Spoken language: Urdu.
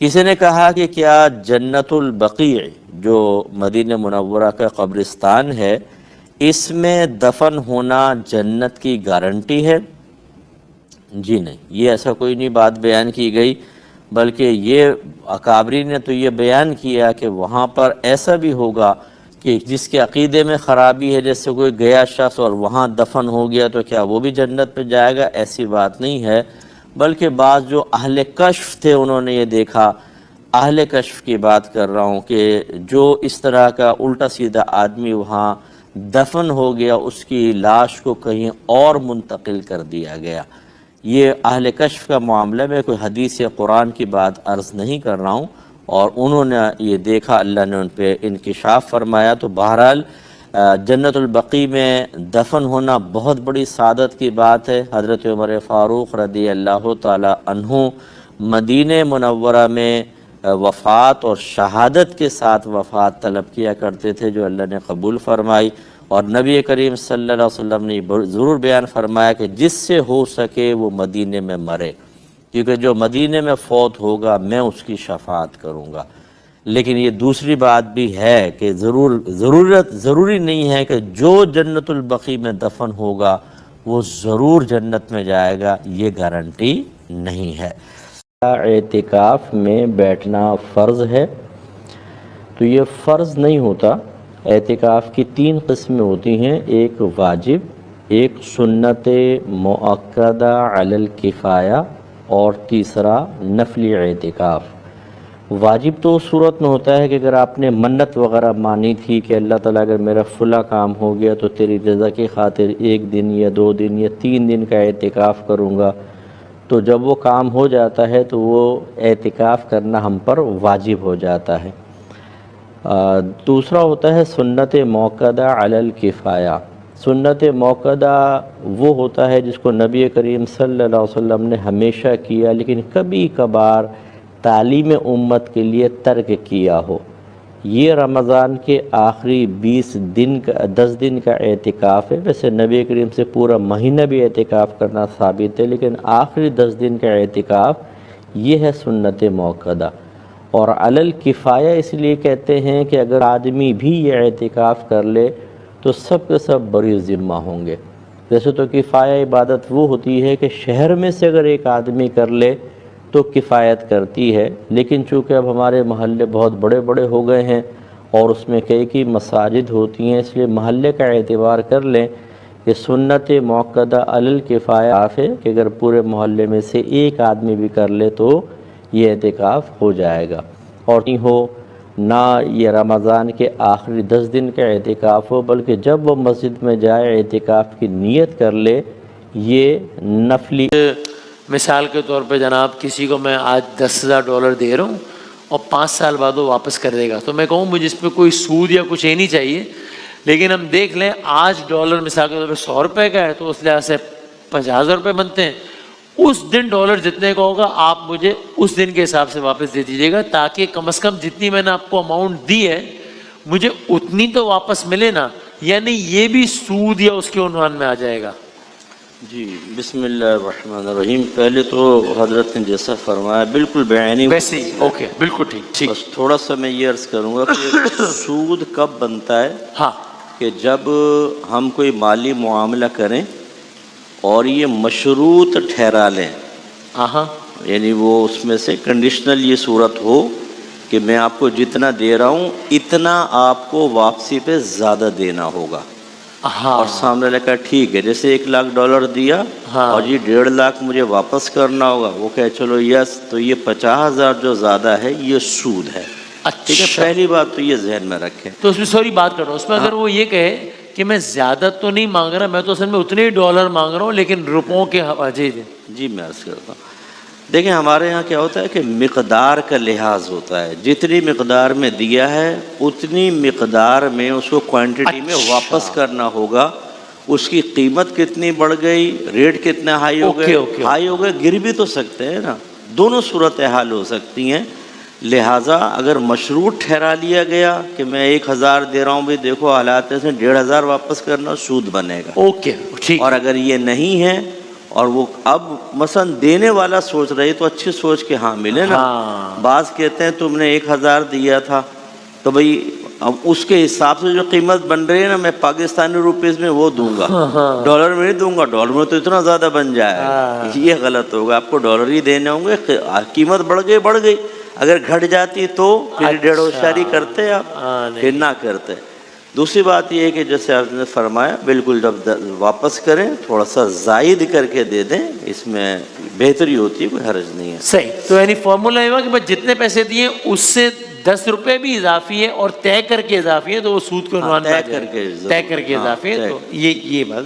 کسی نے کہا کہ کیا جنت البقیع جو مدینہ منورہ کا قبرستان ہے اس میں دفن ہونا جنت کی گارنٹی ہے؟ جی نہیں، یہ ایسا کوئی نہیں بات بیان کی گئی، بلکہ یہ اکابرین نے تو یہ بیان کیا کہ وہاں پر ایسا بھی ہوگا کہ جس کے عقیدے میں خرابی ہے، جیسے کوئی گیا شخص اور وہاں دفن ہو گیا تو کیا وہ بھی جنت پہ جائے گا؟ ایسی بات نہیں ہے، بلکہ بعض جو اہل کشف تھے انہوں نے یہ دیکھا، اہل کشف کی بات کر رہا ہوں، کہ جو اس طرح کا الٹا سیدھا آدمی وہاں دفن ہو گیا اس کی لاش کو کہیں اور منتقل کر دیا گیا۔ یہ اہل کشف کا معاملہ، میں کوئی حدیث یا قرآن کی بات عرض نہیں کر رہا ہوں، اور انہوں نے یہ دیکھا، اللہ نے ان پہ انکشاف فرمایا۔ تو بہرحال جنت البقیع میں دفن ہونا بہت بڑی سعادت کی بات ہے۔ حضرت عمر فاروق رضی اللہ تعالی عنہ مدینہ منورہ میں وفات اور شہادت کے ساتھ وفات طلب کیا کرتے تھے، جو اللہ نے قبول فرمائی، اور نبی کریم صلی اللہ علیہ وسلم نے ضرور بیان فرمایا کہ جس سے ہو سکے وہ مدینے میں مرے، کیونکہ جو مدینے میں فوت ہوگا میں اس کی شفاعت کروں گا۔ لیکن یہ دوسری بات بھی ہے کہ ضروری نہیں ہے کہ جو جنت البقیع میں دفن ہوگا وہ ضرور جنت میں جائے گا، یہ گارنٹی نہیں ہے۔ اعتکاف میں بیٹھنا فرض ہے؟ تو یہ فرض نہیں ہوتا۔ اعتکاف کی 3 قسمیں ہوتی ہیں، ایک واجب، ایک سنت مؤکدہ علی الکفایہ، اور تیسرا نفلی اعتکاف۔ واجب تو اس صورت میں ہوتا ہے کہ اگر آپ نے منت وغیرہ مانی تھی کہ اللہ تعالیٰ اگر میرا فلاں کام ہو گیا تو تیری رضا کی خاطر 1 دن یا 2 دن یا 3 دن کا اعتکاف کروں گا، تو جب وہ کام ہو جاتا ہے تو وہ اعتکاف کرنا ہم پر واجب ہو جاتا ہے۔ دوسرا ہوتا ہے سنت موقدہ علی الکفایہ۔ سنت موقدہ وہ ہوتا ہے جس کو نبی کریم صلی اللہ علیہ وسلم نے ہمیشہ کیا لیکن کبھی کبھار تعلیم امت کے لیے ترک کیا ہو۔ یہ رمضان کے آخری 10 دن کا اعتکاف ہے۔ ویسے نبی کریم سے پورا مہینہ بھی اعتکاف کرنا ثابت ہے، لیکن آخری 10 دن کا اعتکاف یہ ہے سنت موقدہ۔ اور علی الکفایہ اس لیے کہتے ہیں کہ اگر آدمی بھی یہ اعتکاف کر لے تو سب کے سب بری ذمہ ہوں گے۔ ویسے تو کفایہ عبادت وہ ہوتی ہے کہ شہر میں سے اگر ایک آدمی کر لے تو کفایت کرتی ہے، لیکن چونکہ اب ہمارے محلے بہت بڑے بڑے ہو گئے ہیں اور اس میں کئی مساجد ہوتی ہیں، اس لیے محلے کا اعتبار کر لیں کہ سنت موقدہ علی الکفایہ ہے کہ اگر پورے محلے میں سے ایک آدمی بھی کر لے تو یہ اعتکاف ہو جائے گا۔ اور نہیں ہو نہ یہ رمضان کے آخری 10 دن کا اعتکاف ہو، بلکہ جب وہ مسجد میں جائے اعتکاف کی نیت کر لے، یہ نفلی۔ مثال کے طور پہ جناب کسی کو میں آج $10,000 دے رہا ہوں اور 5 سال بعد وہ واپس کر دے گا، تو میں کہوں مجھے اس پہ کوئی سود یا کچھ نہیں چاہیے، لیکن ہم دیکھ لیں آج ڈالر مثال کے طور پہ $100 کا ہے تو اس لحاظ سے $50,000 بنتے ہیں۔ اس دن ڈالر جتنے کا ہوگا آپ مجھے اس دن کے حساب سے واپس دے دیجیے گا، تاکہ کم از کم جتنی میں نے آپ کو اماؤنٹ دی ہے مجھے اتنی تو واپس ملے نا، یعنی یہ بھی سود یا اس کے عنوان میں آ جائے گا۔ جی بسم اللہ الرحمن الرحیم۔ پہلے تو حضرت نے جیسا فرمایا بالکل بیانی ویسے ہی اوکے، بالکل ٹھیک۔ بس تھوڑا سا میں یہ عرض کروں گا کہ سود کب بنتا ہے؟ ہاں، کہ جب ہم کوئی مالی معاملہ کریں اور یہ مشروط ٹھہرا لیں، ہاں، یعنی وہ اس میں سے کنڈیشنل یہ صورت ہو کہ میں آپ کو جتنا دے رہا ہوں اتنا آپ کو واپسی پہ زیادہ دینا ہوگا، اور سامنے لگا ٹھیک ہے، جیسے $1,00,000 دیا اور یہ 1.5 لاکھ مجھے واپس کرنا ہوگا، وہ کہے چلو یس، تو یہ 50,000 جو زیادہ ہے یہ سود ہے۔ ٹھیک ہے، پہلی بات تو یہ ذہن میں رکھیں۔ تو اس میں سوری بات کر رہا ہوں، اس میں اگر وہ یہ کہے کہ میں زیادہ تو نہیں مانگ رہا، میں تو اصل میں اتنے ہی ڈالر مانگ رہا ہوں لیکن روپوں کے حوالے جی میں عرض کرتا ہوں، دیکھیں ہمارے یہاں کیا ہوتا ہے کہ مقدار کا لحاظ ہوتا ہے، جتنی مقدار میں دیا ہے اتنی مقدار میں اس کو کوانٹٹی میں واپس کرنا ہوگا۔ اس کی قیمت کتنی بڑھ گئی، ریٹ کتنا ہائی ہو گئے، ہائی ہو گئے، گر بھی تو سکتے ہیں نا، دونوں صورتحال ہو سکتی ہیں۔ لہٰذا اگر مشروط ٹھہرا لیا گیا کہ میں 1,000 دے رہا ہوں، بھی دیکھو حالات سے 1,500 واپس کرنا، سود بنے گا۔ اوکے ٹھیک۔ اور اگر یہ نہیں ہے اور وہ اب مثلا دینے والا سوچ رہے تو اچھی سوچ کے ہاں ملے نا. ہاں. بعض کہتے ہیں تم نے 1000 دیا تھا تو بھئی اب اس کے حساب سے جو قیمت بن رہی ہے نا میں پاکستانی روپیز میں وہ دوں گا, ڈالر میں نہیں دوں گا, ڈالر میں تو اتنا زیادہ بن جائے. یہ غلط ہوگا, آپ کو ڈالر ہی دینے ہوں گے. قیمت بڑھ گئی, اگر گھٹ جاتی تو پھر ڈیڑھ ہوشیاری کرتے آپ, پھر نہ کرتے. دوسری بات یہ ہے کہ جیسے آپ نے فرمایا بالکل جب واپس کریں تھوڑا سا زائد کر کے دے دیں, اس میں بہتری ہوتی ہے, کوئی حرج نہیں ہے. صحیح. تو یعنی فارمولا یہ ہوا کہ بس جتنے پیسے دیے اس سے 10 روپے بھی اضافی ہے اور طے کر کے اضافی ہے تو وہ سود کو عنوان طے کر کے اضافی ہے. تو یہ بات